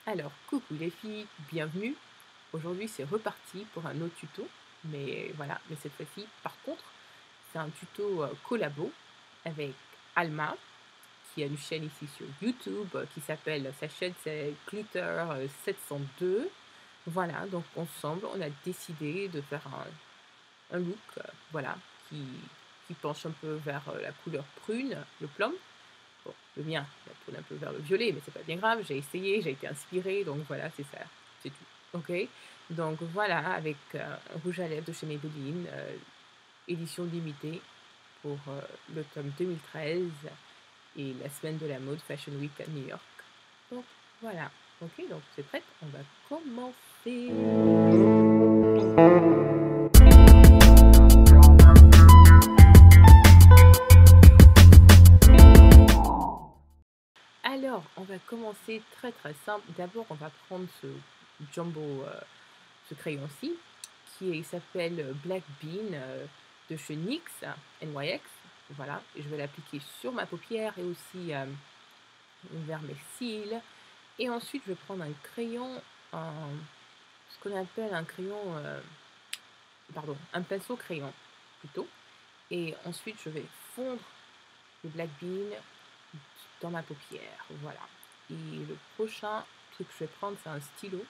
Alors, coucou les filles, bienvenue. Aujourd'hui, c'est reparti pour un autre tuto. Mais voilà, mais cette fois-ci, par contre, c'est un tuto collabo avec Alma, qui a une chaîne ici sur YouTube qui s'appelle, sa chaîne c'est Glitter 702. Voilà, donc ensemble, on a décidé de faire un look, voilà, qui penche un peu vers la couleur prune, le plum. Bon, le mien, il tourne un peu vers le violet, mais c'est pas bien grave, j'ai essayé, j'ai été inspirée, donc voilà, c'est ça, c'est tout. OK? Donc voilà, avec un rouge à lèvres de chez Maybelline, édition limitée pour l'automne 2013 et la semaine de la mode Fashion Week à New York. Donc voilà. OK, donc c'est prête, on va commencer. Alors, on va commencer très très simple. D'abord, on va prendre ce jumbo, ce crayon-ci, qui s'appelle Black Bean de chez NYX, NYX. Voilà, et je vais l'appliquer sur ma paupière et aussi vers mes cils. Et ensuite, je vais prendre un crayon, ce qu'on appelle un crayon, pardon, un pinceau crayon plutôt. Et ensuite, je vais fondre le Black Bean dans ma paupière. Voilà. Et le prochain truc que je vais prendre, c'est un stylo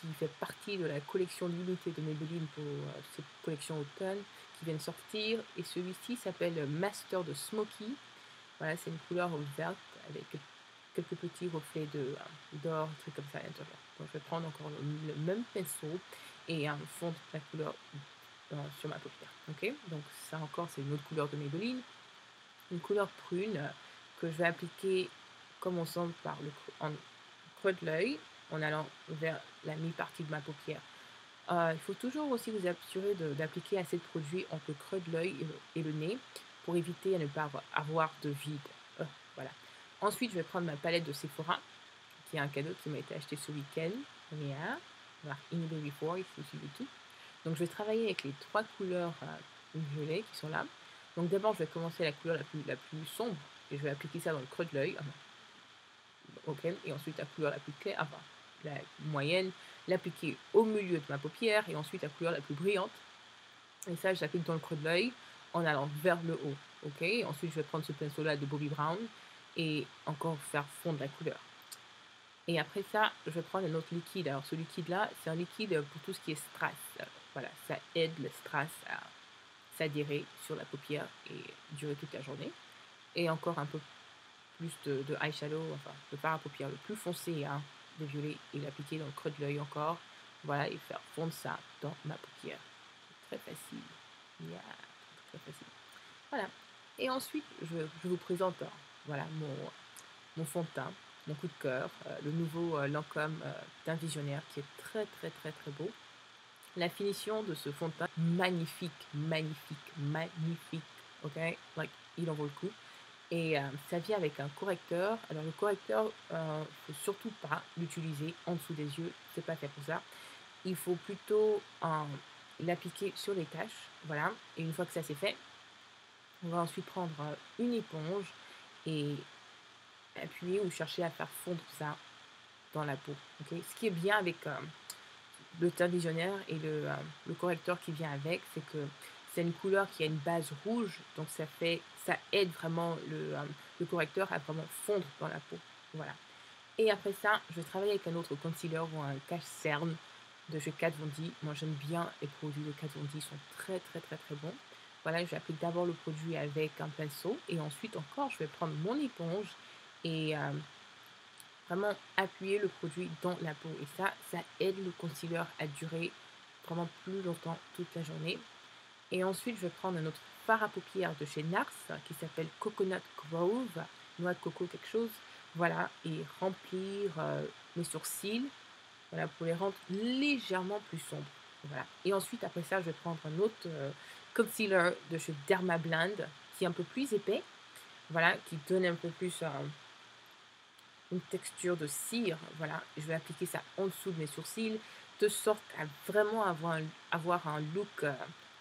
qui fait partie de la collection limitée de Maybelline pour cette collection automne qui vient de sortir. Et celui-ci s'appelle Master de Smoky. Voilà, c'est une couleur verte avec quelques petits reflets d'or, trucs comme ça à l'intérieur. Donc je vais prendre encore le même pinceau et fondre la couleur sur ma paupière. Ok, donc ça encore, c'est une autre couleur de Maybelline. Une couleur prune que je vais appliquer commençant par en creux de l'œil en allant vers la mi-partie de ma paupière. Il faut toujours aussi vous assurer d'appliquer assez de produit entre le creux de l'œil et le nez pour éviter à ne pas avoir de vide. Voilà. Ensuite, je vais prendre ma palette de Sephora, qui est un cadeau qui m'a été acheté ce week-end. Yeah. Voilà, In Baby 4, il faut suivre tout. Donc, je vais travailler avec les trois couleurs violet qui sont là. Donc, d'abord, je vais commencer la couleur la plus sombre et je vais appliquer ça dans le creux de l'œil. Ok, et ensuite la couleur la plus claire, enfin la moyenne, l'appliquer au milieu de ma paupière et ensuite la couleur la plus brillante. Et ça, je l'applique dans le creux de l'œil en allant vers le haut. Ok, et ensuite je vais prendre ce pinceau là de Bobbi Brown et encore faire fondre la couleur. Et après ça, je vais prendre un autre liquide. Alors ce liquide là, c'est un liquide pour tout ce qui est strass. Voilà, ça aide le strass à s'adhérer sur la paupière et durer toute la journée. Et encore un peu plus de eyeshadow, enfin de fard à paupières le plus foncé, hein, de violet, et l'appliquer dans le creux de l'œil encore. Voilà, et faire fondre ça dans ma paupière. C'est très facile. Yeah, très facile. Voilà. Et ensuite, je vous présente voilà, mon fond de teint, mon coup de cœur, le nouveau Lancôme d'un visionnaire qui est très très très très beau. La finition de ce fond de teint, magnifique, magnifique, magnifique. Ok, like, il en vaut le coup. Et ça vient avec un correcteur. Alors le correcteur, faut surtout pas l'utiliser en dessous des yeux, c'est pas fait pour ça. Il faut plutôt l'appliquer sur les taches, voilà. Et une fois que ça c'est fait, on va ensuite prendre une éponge et appuyer ou chercher à faire fondre ça dans la peau. Ok. Ce qui est bien avec le teint visionnaire et le correcteur qui vient avec, c'est que c'est une couleur qui a une base rouge, donc ça aide vraiment le correcteur à vraiment fondre dans la peau. Voilà. Et après ça, je vais travailler avec un autre concealer ou un cache-cerne de chez Kat Von D. Moi, j'aime bien les produits de Kat Von D, ils sont très très très très bons. Voilà, j'applique d'abord le produit avec un pinceau et ensuite encore, je vais prendre mon éponge et vraiment appuyer le produit dans la peau. Et ça aide le concealer à durer vraiment plus longtemps toute la journée. Et ensuite, je vais prendre un autre fard à paupières de chez NARS qui s'appelle Coconut Grove, noix de coco quelque chose. Voilà, et remplir mes sourcils, voilà, pour les rendre légèrement plus sombres. Voilà. Et ensuite, après ça, je vais prendre un autre concealer de chez Dermablend qui est un peu plus épais, voilà, qui donne un peu plus une texture de cire, voilà. Je vais appliquer ça en dessous de mes sourcils, de sorte à vraiment avoir un look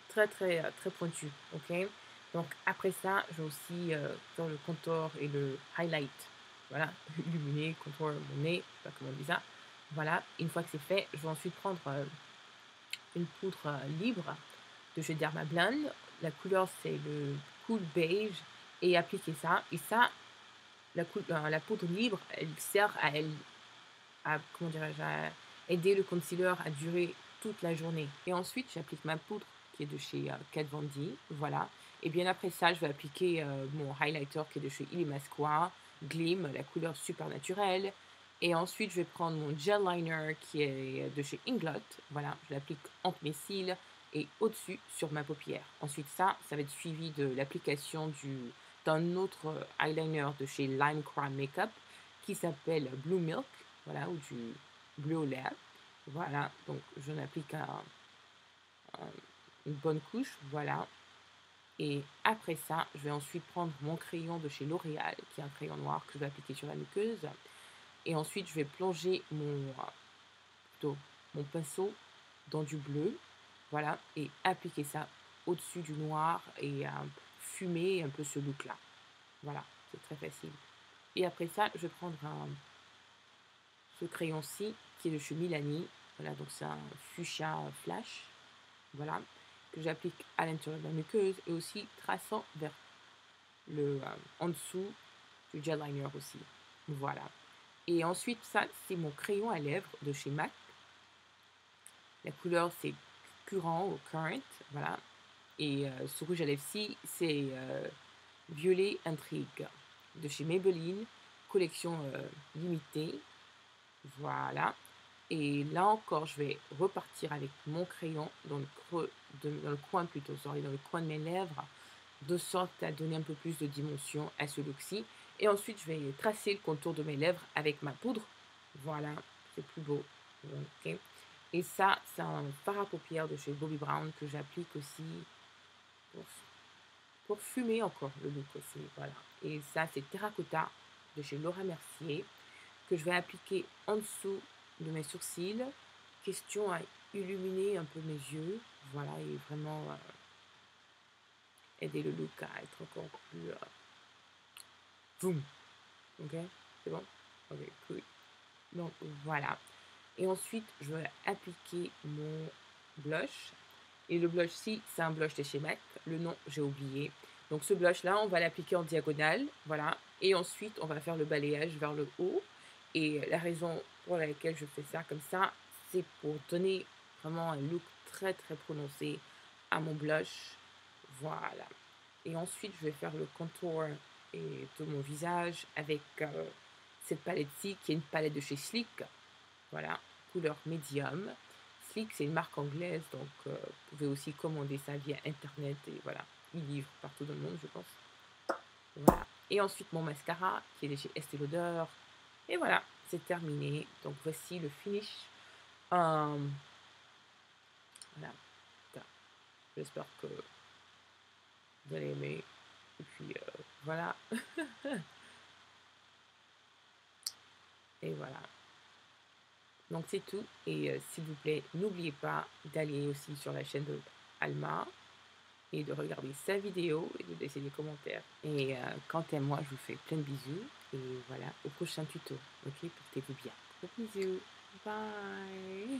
très très très pointu, ok. Donc après ça, je vais aussi faire le contour et le highlight, voilà, illuminer, contour mon nez, je sais pas comment on dit ça, Voilà, une fois que c'est fait, je vais ensuite prendre une poudre libre de chez Dermablend. La couleur, c'est le Cool Beige et appliquer ça. Et ça, la poudre libre, elle sert à comment dirais-je, à aider le concealer à durer toute la journée. Et ensuite, j'applique ma poudre qui est de chez Kat Von D, voilà. Et bien après ça, je vais appliquer mon highlighter qui est de chez Illamasqua, Gleam, la couleur super naturelle. Et ensuite, je vais prendre mon gel liner qui est de chez Inglot, voilà. Je l'applique entre mes cils et au-dessus sur ma paupière. Ensuite, ça va être suivi de l'application d'un autre eyeliner de chez Lime Crime Makeup qui s'appelle Blue Milk, voilà, ou du bleu au lait. Voilà, donc je n'applique une bonne couche, voilà. Et après ça, je vais ensuite prendre mon crayon de chez L'Oréal, qui est un crayon noir que je vais appliquer sur la muqueuse. Et ensuite, je vais plonger plutôt, mon pinceau dans du bleu, voilà, et appliquer ça au-dessus du noir et fumer un peu ce look-là. Voilà, c'est très facile. Et après ça, je vais prendre ce crayon-ci qui est de chez Milani. Voilà, donc c'est un fuchsia flash. Voilà, que j'applique à l'intérieur de la muqueuse et aussi traçant vers en dessous du gel liner aussi. Voilà. Et ensuite, ça, c'est mon crayon à lèvres de chez MAC. La couleur, c'est Current ou Current. Voilà. Et ce rouge à lèvres-ci, c'est Violet Intrigue de chez Maybelline, collection limitée. Voilà. Et là encore, je vais repartir avec mon crayon dans le creux, dans le coin plutôt, sorry, dans le coin de mes lèvres, de sorte à donner un peu plus de dimension à ce look-ci. Et ensuite, je vais tracer le contour de mes lèvres avec ma poudre. Voilà, c'est plus beau. Okay. Et ça, c'est un fard à paupières de chez Bobbi Brown que j'applique aussi pour, pour fumer encore le look aussi. Voilà. Et ça, c'est Terracotta de chez Laura Mercier que je vais appliquer en dessous de mes sourcils, question à illuminer un peu mes yeux, voilà, et vraiment aider le look à être encore plus boum, ok, c'est bon, ok, cool. Donc voilà. Et ensuite, je vais appliquer mon blush. Et le blush-ci, c'est un blush de chez MAC. Le nom, j'ai oublié. Donc ce blush-là, on va l'appliquer en diagonale, voilà. Et ensuite, on va faire le balayage vers le haut. Et la raison pour laquelle je fais ça comme ça, c'est pour donner vraiment un look très très prononcé à mon blush. Voilà. Et ensuite, je vais faire le contour de mon visage avec cette palette-ci, qui est une palette de chez Sleek. Voilà, couleur médium. Sleek, c'est une marque anglaise, donc vous pouvez aussi commander ça via Internet. Et voilà, ils livrent partout dans le monde, je pense. Voilà. Et ensuite, mon mascara, qui est de chez Estée Lauder. Et voilà, c'est terminé. Donc voici le finish. Voilà. J'espère que vous allez aimer. Et puis voilà. Et voilà. Donc c'est tout. Et s'il vous plaît, n'oubliez pas d'aller aussi sur la chaîne de Alma et de regarder sa vidéo et de laisser des commentaires. Et quant à moi, je vous fais plein de bisous. Et voilà, au prochain tuto. Ok, portez-vous bien. Gros bisous. Bye.